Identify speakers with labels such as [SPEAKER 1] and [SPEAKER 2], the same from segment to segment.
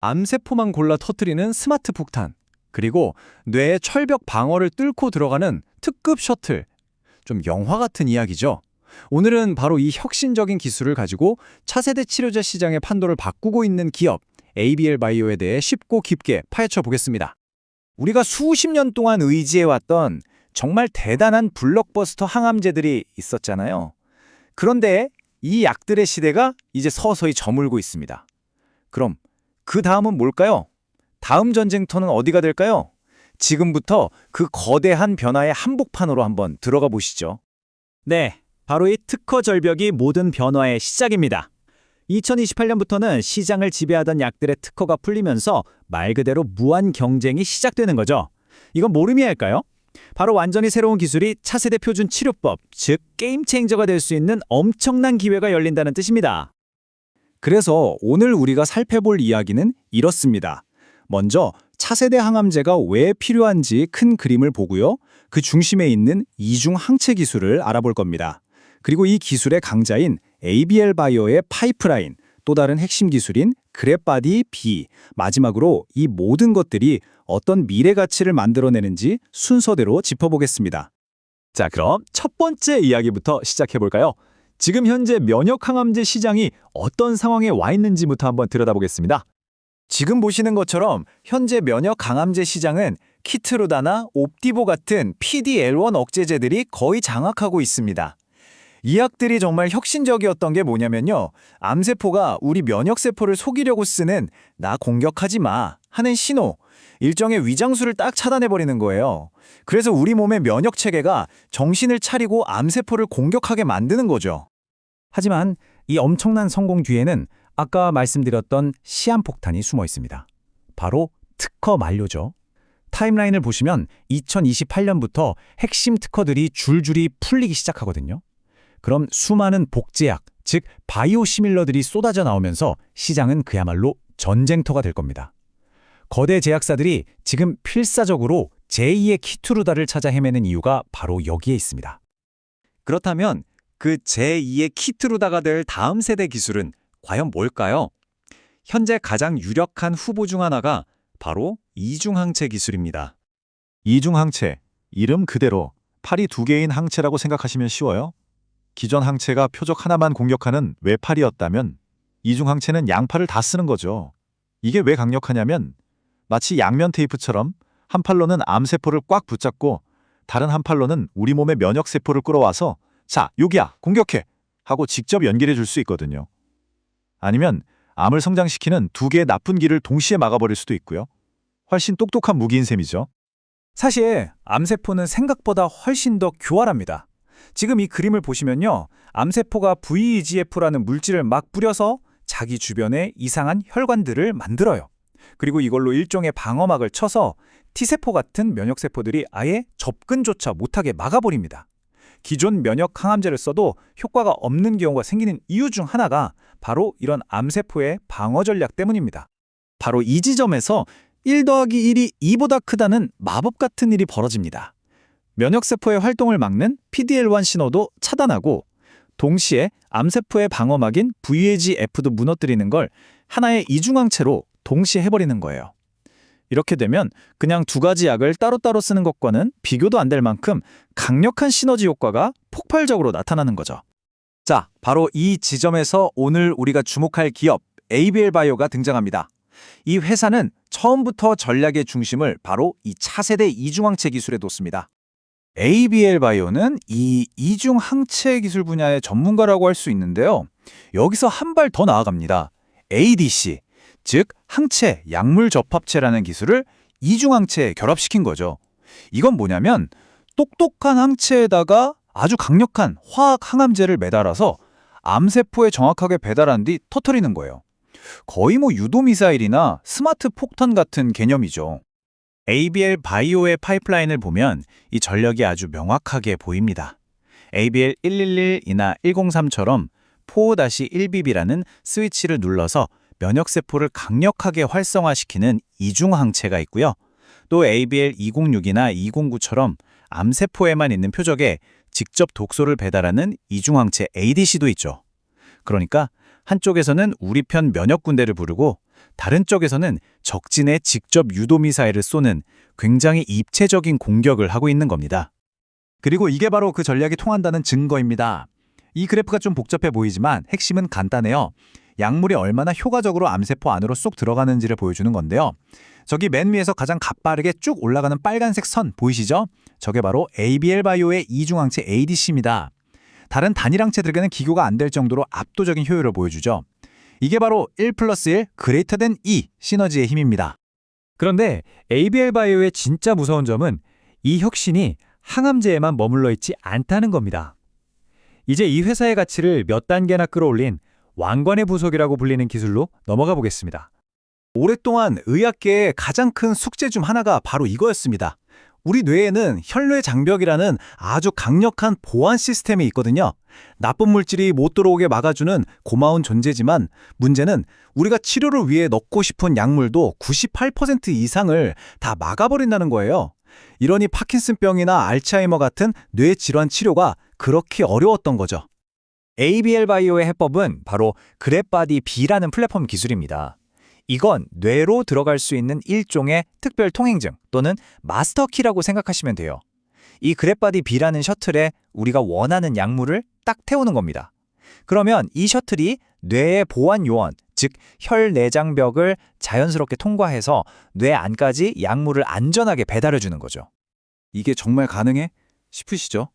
[SPEAKER 1] 암세포만 골라 터뜨리는 스마트 폭탄, 그리고 뇌의 철벽 방어를 뚫고 들어가는 특급 셔틀. 좀 영화 같은 이야기죠. 오늘은 바로 이 혁신적인 기술을 가지고 차세대 치료제 시장의 판도를 바꾸고 있는 기업 ABL 바이오에 대해 쉽고 깊게 파헤쳐 보겠습니다.
[SPEAKER 2] 우리가 수십 년 동안 의지해왔던 정말 대단한 블록버스터 항암제들이 있었잖아요. 그런데 이 약들의 시대가 이제 서서히 저물고 있습니다. 그럼 그 다음은 뭘까요? 다음 전쟁터는 어디가 될까요? 지금부터 그 거대한 변화의 한복판으로 한번 들어가 보시죠. 네, 바로 이 특허 절벽이 모든 변화의 시작입니다. 2028년부터는 시장을 지배하던 약들의 특허가 풀리면서 말 그대로 무한 경쟁이 시작되는 거죠. 이건 뭘 의미할까요? 바로 완전히 새로운 기술이 차세대 표준 치료법, 즉 게임 체인저가 될 수 있는 엄청난 기회가 열린다는 뜻입니다. 그래서 오늘 우리가 살펴볼 이야기는 이렇습니다. 먼저 차세대 항암제가 왜 필요한지 큰 그림을 보고요. 그 중심에 있는 이중 항체 기술을 알아볼 겁니다. 그리고 이 기술의 강자인 ABL 바이오의 파이프라인, 또 다른 핵심 기술인 그랩바디 B, 마지막으로 이 모든 것들이 어떤 미래 가치를 만들어내는지 순서대로 짚어보겠습니다.
[SPEAKER 3] 자, 그럼 첫 번째 이야기부터 시작해볼까요? 지금 현재 면역 항암제 시장이 어떤 상황에 와 있는지부터 한번 들여다보겠습니다.
[SPEAKER 2] 지금 보시는 것처럼 현재 면역 강암제 시장은 키트루다나 옵디보 같은 PD-L1 억제제들이 거의 장악하고 있습니다. 이 약들이 정말 혁신적이었던 게 뭐냐면요. 암세포가 우리 면역세포를 속이려고 쓰는 나 공격하지 마 하는 신호, 일종의 위장수를 딱 차단해버리는 거예요. 그래서 우리 몸의 면역체계가 정신을 차리고 암세포를 공격하게 만드는 거죠. 하지만 이 엄청난 성공 뒤에는 아까 말씀드렸던 시한폭탄이 숨어 있습니다. 바로 특허 만료죠. 타임라인을 보시면 2028년부터 핵심 특허들이 줄줄이 풀리기 시작하거든요. 그럼 수많은 복제약, 즉 바이오 시밀러들이 쏟아져 나오면서 시장은 그야말로 전쟁터가 될 겁니다. 거대 제약사들이 지금 필사적으로 제2의 키투르다를 찾아 헤매는 이유가 바로 여기에 있습니다.
[SPEAKER 1] 그렇다면 그 제2의 키트루다가 될 다음 세대 기술은 과연 뭘까요? 현재 가장 유력한 후보 중 하나가 바로 이중항체 기술입니다.
[SPEAKER 3] 이중항체, 이름 그대로 팔이 두 개인 항체라고 생각하시면 쉬워요. 기존 항체가 표적 하나만 공격하는 외팔이었다면 이중항체는 양팔을 다 쓰는 거죠. 이게 왜 강력하냐면 마치 양면 테이프처럼 한 팔로는 암세포를 꽉 붙잡고 다른 한 팔로는 우리 몸의 면역세포를 끌어와서 자, 여기야, 공격해! 하고 직접 연결해 줄 수 있거든요. 아니면 암을 성장시키는 두 개의 나쁜 길을 동시에 막아버릴 수도 있고요. 훨씬 똑똑한 무기인 셈이죠.
[SPEAKER 2] 사실 암세포는 생각보다 훨씬 더 교활합니다. 지금 이 그림을 보시면요. 암세포가 VEGF라는 물질을 막 뿌려서 자기 주변에 이상한 혈관들을 만들어요. 그리고 이걸로 일종의 방어막을 쳐서 T세포 같은 면역세포들이 아예 접근조차 못하게 막아버립니다. 기존 면역 항암제를 써도 효과가 없는 경우가 생기는 이유 중 하나가 바로 이런 암세포의 방어 전략 때문입니다. 바로 이 지점에서 1 더하기 1이 2보다 크다는 마법 같은 일이 벌어집니다. 면역세포의 활동을 막는 PD-L1 신호도 차단하고 동시에 암세포의 방어막인 VEGF도 무너뜨리는 걸 하나의 이중항체로 동시에 해버리는 거예요. 이렇게 되면 그냥 두 가지 약을 따로따로 쓰는 것과는 비교도 안 될 만큼 강력한 시너지 효과가 폭발적으로 나타나는 거죠. 자, 바로 이 지점에서 오늘 우리가 주목할 기업 ABL 바이오가 등장합니다. 이 회사는 처음부터 전략의 중심을 바로 이 차세대 이중항체 기술에 뒀습니다. ABL 바이오는 이 이중항체 기술 분야의 전문가라고 할 수 있는데요. 여기서 한 발 더 나아갑니다. ADC, 즉 항체 약물 접합체라는 기술을 이중항체에 결합시킨 거죠. 이건 뭐냐면 똑똑한 항체에다가 아주 강력한 화학 항암제를 매달아서 암세포에 정확하게 배달한 뒤 터뜨리는 거예요. 거의 유도미사일이나 스마트 폭탄 같은 개념이죠. ABL 바이오의 파이프라인을 보면 이 전력이 아주 명확하게 보입니다. ABL 111이나 103처럼 4-1BB라는 스위치를 눌러서 면역세포를 강력하게 활성화시키는 이중항체가 있고요. 또 ABL 206이나 209처럼 암세포에만 있는 표적에 직접 독소를 배달하는 이중항체 ADC도 있죠. 그러니까 한쪽에서는 우리 편 면역군대를 부르고 다른 쪽에서는 적진에 직접 유도미사일을 쏘는 굉장히 입체적인 공격을 하고 있는 겁니다.
[SPEAKER 3] 그리고 이게 바로 그 전략이 통한다는 증거입니다. 이 그래프가 좀 복잡해 보이지만 핵심은 간단해요. 약물이 얼마나 효과적으로 암세포 안으로 쏙 들어가는지를 보여주는 건데요. 저기 맨 위에서 가장 가빠르게 쭉 올라가는 빨간색 선 보이시죠? 저게 바로 ABL 바이오의 이중항체 ADC입니다. 다른 단일 항체들에게는 기교가 안 될 정도로 압도적인 효율을 보여주죠. 이게 바로 1+1 greater than 2 시너지의 힘입니다.
[SPEAKER 1] 그런데 ABL 바이오의 진짜 무서운 점은 이 혁신이 항암제에만 머물러 있지 않다는 겁니다. 이제 이 회사의 가치를 몇 단계나 끌어올린 왕관의 부속이라고 불리는 기술로 넘어가 보겠습니다.
[SPEAKER 2] 오랫동안 의학계의 가장 큰 숙제 중 하나가 바로 이거였습니다. 우리 뇌에는 혈뇌 장벽이라는 아주 강력한 보안 시스템이 있거든요. 나쁜 물질이 못 들어오게 막아주는 고마운 존재지만 문제는 우리가 치료를 위해 넣고 싶은 약물도 98% 이상을 다 막아버린다는 거예요. 이러니 파킨슨병이나 알츠하이머 같은 뇌 질환 치료가 그렇게 어려웠던 거죠.
[SPEAKER 4] ABL 바이오의 해법은 바로 그랩바디 B라는 플랫폼 기술입니다. 이건 뇌로 들어갈 수 있는 일종의 특별 통행증 또는 마스터키라고 생각하시면 돼요. 이 그랩바디 B라는 셔틀에 우리가 원하는 약물을 딱 태우는 겁니다. 그러면 이 셔틀이 뇌의 보안 요원, 즉 혈내장벽을 자연스럽게 통과해서 뇌 안까지 약물을 안전하게 배달해 주는 거죠.
[SPEAKER 2] 이게 정말 가능해? 싶으시죠?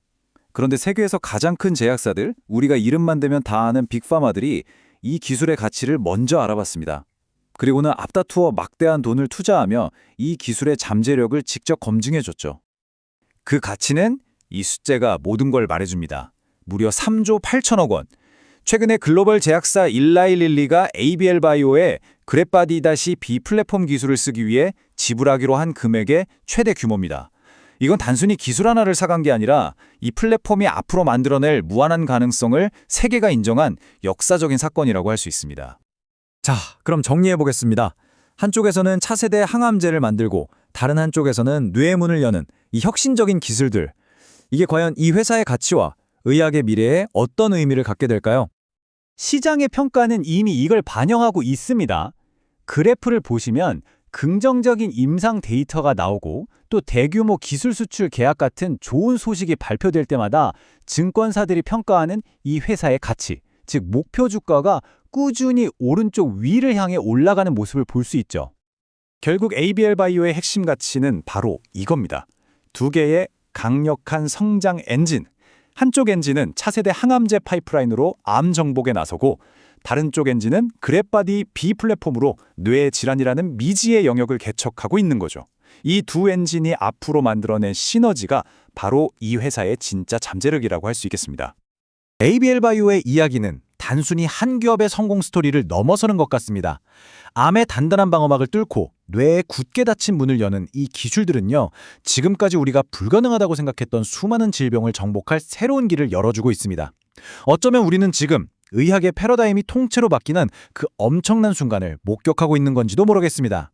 [SPEAKER 2] 그런데 세계에서 가장 큰 제약사들, 우리가 이름만 대면 다 아는 빅파마들이 이 기술의 가치를 먼저 알아봤습니다. 그리고는 앞다투어 막대한 돈을 투자하며 이 기술의 잠재력을 직접 검증해줬죠. 그 가치는 이 숫자가 모든 걸 말해줍니다. 무려 3조 8천억 원. 최근에 글로벌 제약사 일라이릴리가 ABL 바이오의 그랩바디-B 플랫폼 기술을 쓰기 위해 지불하기로 한 금액의 최대 규모입니다. 이건 단순히 기술 하나를 사간 게 아니라 이 플랫폼이 앞으로 만들어낼 무한한 가능성을 세계가 인정한 역사적인 사건이라고 할 수 있습니다.
[SPEAKER 1] 자, 그럼 정리해 보겠습니다. 한쪽에서는 차세대 항암제를 만들고 다른 한쪽에서는 뇌의 문을 여는 이 혁신적인 기술들. 이게 과연 이 회사의 가치와 의학의 미래에 어떤 의미를 갖게 될까요? 시장의 평가는 이미 이걸 반영하고 있습니다. 그래프를 보시면 긍정적인 임상 데이터가 나오고 또 대규모 기술 수출 계약 같은 좋은 소식이 발표될 때마다 증권사들이 평가하는 이 회사의 가치, 즉 목표 주가가 꾸준히 오른쪽 위를 향해 올라가는 모습을 볼 수 있죠.
[SPEAKER 2] 결국 ABL 바이오의 핵심 가치는 바로 이겁니다. 두 개의 강력한 성장 엔진. 한쪽 엔진은 차세대 항암제 파이프라인으로 암 정복에 나서고 다른 쪽 엔진은 그랩바디 B 플랫폼으로 뇌 질환이라는 미지의 영역을 개척하고 있는 거죠. 이 두 엔진이 앞으로 만들어낸 시너지가 바로 이 회사의 진짜 잠재력이라고 할 수 있겠습니다.
[SPEAKER 3] ABL 바이오의 이야기는 단순히 한 기업의 성공 스토리를 넘어서는 것 같습니다. 암의 단단한 방어막을 뚫고 뇌에 굳게 닫힌 문을 여는 이 기술들은요, 지금까지 우리가 불가능하다고 생각했던 수많은 질병을 정복할 새로운 길을 열어주고 있습니다. 어쩌면 우리는 지금 의학의 패러다임이 통째로 바뀌는 그 엄청난 순간을 목격하고 있는 건지도 모르겠습니다.